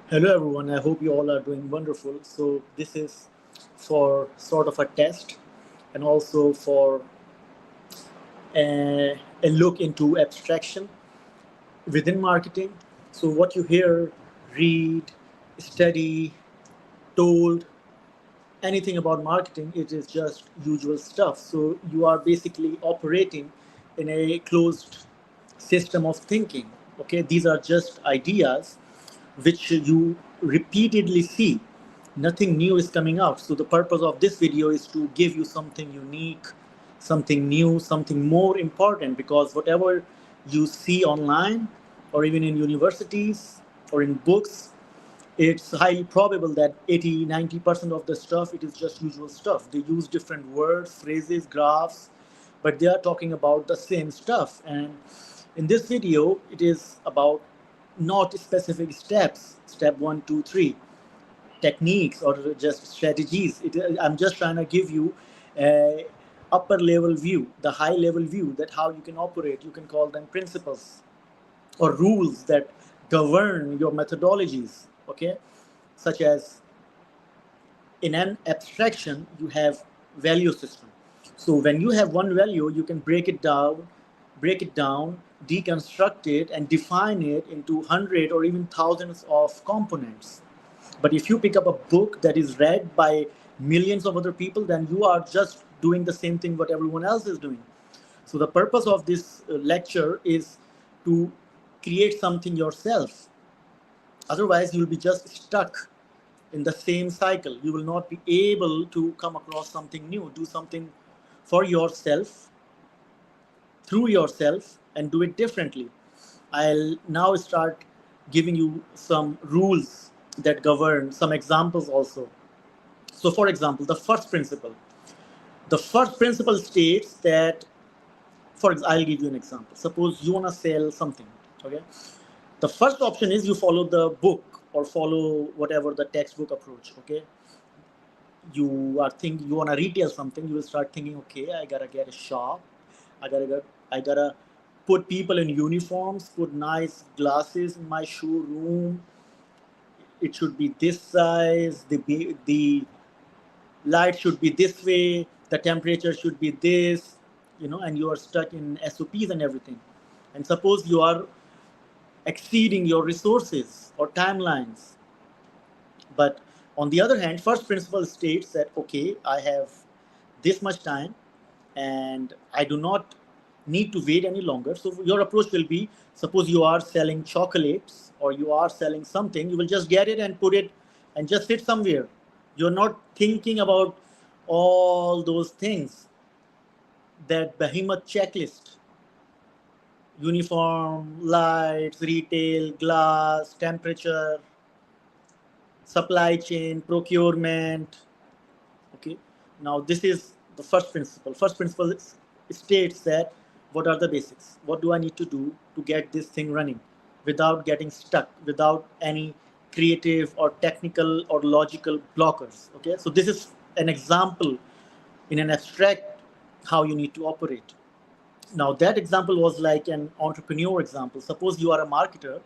Hello, everyone. I hope you all are doing wonderful. So, this is for sort of a test and also for a look into abstraction within marketing. So, what you hear, read, study, told, anything about marketing, it is just usual stuff. So, you are basically operating in a closed system of thinking. Okay, these are just ideas which you repeatedly see. Nothing new is coming out. So the purpose of this video is to give you something unique, something new, something more important, because whatever you see online or even in universities or in books, it's highly probable that 80-90% of the stuff, it is just usual stuff. They use different words, phrases, graphs, but they are talking about the same stuff. And in this video, it is about not specific steps, step 1, 2, 3, techniques or just strategies. I'm just trying to give you a upper level view, the high level view, that how you can operate. You can call them principles or rules that govern your methodologies. Okay, such as in an abstraction you have value system. So when you have one value, you can break it down, deconstruct it, and define it into hundred or even thousands of components. But if you pick up a book that is read by millions of other people, then you are just doing the same thing what everyone else is doing. So the purpose of this lecture is to create something yourself. Otherwise, you'll be just stuck in the same cycle. You will not be able to come across something new, do something for yourself, through yourself, and do it differently. I'll now start giving you some rules that govern, some examples also. So, for example, the first principle. The first principle states that, I'll give you an example. Suppose you want to sell something, okay? The first option is you follow the book or follow whatever the textbook approach, okay? You want to retail something, you will start thinking, okay, I gotta get a shop, I gotta put people in uniforms, put nice glasses in my showroom, it should be this size, the light should be this way, the temperature should be this, and you are stuck in SOPs and everything. And suppose you are exceeding your resources or timelines. But on the other hand, first principle states that, okay, I have this much time and I do not need to wait any longer. So your approach will be, suppose you are selling chocolates or you are selling something, you will just get it and put it and just sit somewhere. You're not thinking about all those things, that behemoth checklist: uniform, lights, retail, glass, temperature, supply chain, procurement. Okay. Now this is the first principle. First principle states that what are the basics? What do I need to do to get this thing running without getting stuck, without any creative or technical or logical blockers? Okay. So this is an example in an abstract how you need to operate. Now that example was like an entrepreneur example. Suppose you are a marketer.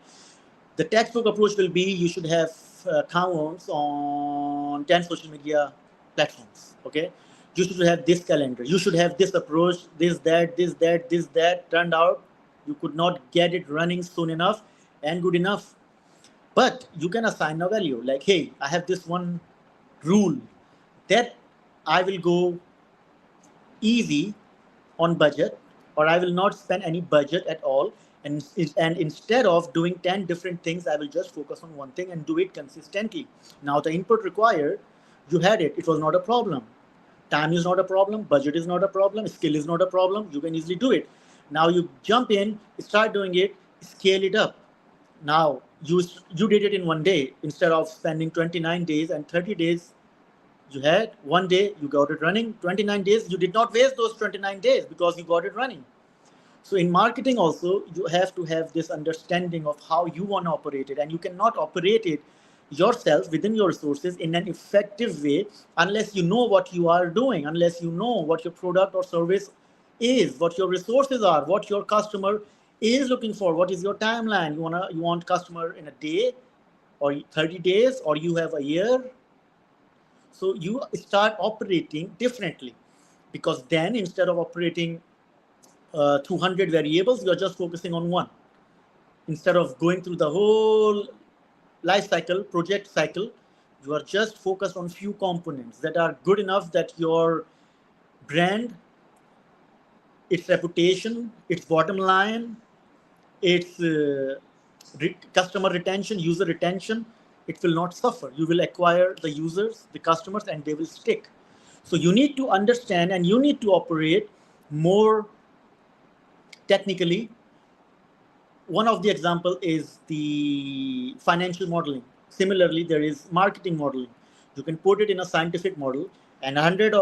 The textbook approach will be you should have accounts on 10 social media platforms. Okay, you should have this calendar, you should have this approach, this that. Turned out you could not get it running soon enough and good enough. But you can assign a value like, hey, I have this one rule that I will go easy on budget, or I will not spend any budget at all. And instead of doing 10 different things, I will just focus on one thing and do it consistently. Now, the input required, you had it. It was not a problem. Time is not a problem. Budget is not a problem. Skill is not a problem. You can easily do it. Now you jump in, start doing it, scale it up. Now you did it in one day instead of spending 29 days and 30 days. You had one day, you got it running. 29 days, you did not waste those 29 days because you got it running. So in marketing also, you have to have this understanding of how you want to operate it, and you cannot operate it yourself within your resources in an effective way unless you know what you are doing, unless you know what your product or service is, what your resources are, what your customer is looking for, what is your timeline. You want customer in a day, or 30 days, or you have a year. So you start operating differently, because then instead of operating 200 variables, you're just focusing on one. Instead of going through the whole life cycle, project cycle, you are just focused on few components that are good enough that your brand, its reputation, its bottom line, its customer retention, user retention, it will not suffer. You will acquire the users, the customers, and they will stick. So you need to understand and you need to operate more technically. One of the example is the financial modeling. Similarly, there is marketing modeling. You can put it in a scientific model, and 100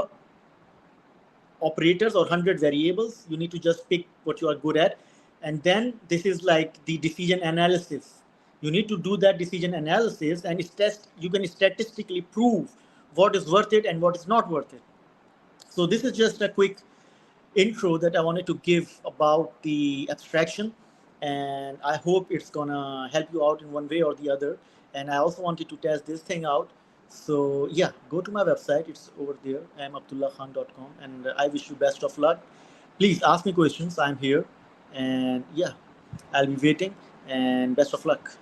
operators or 100 variables, you need to just pick what you are good at. And then this is like the decision analysis. You need to do that decision analysis, and it's you can statistically prove what is worth it and what is not worth it. So this is just a quick intro that I wanted to give about the abstraction, and I hope it's gonna help you out in one way or the other. And I also wanted to test this thing out. So yeah, go to my website. It's over there, imabdullahkhan.com, and I wish you best of luck. Please ask me questions. I'm here, and yeah, I'll be waiting. And best of luck.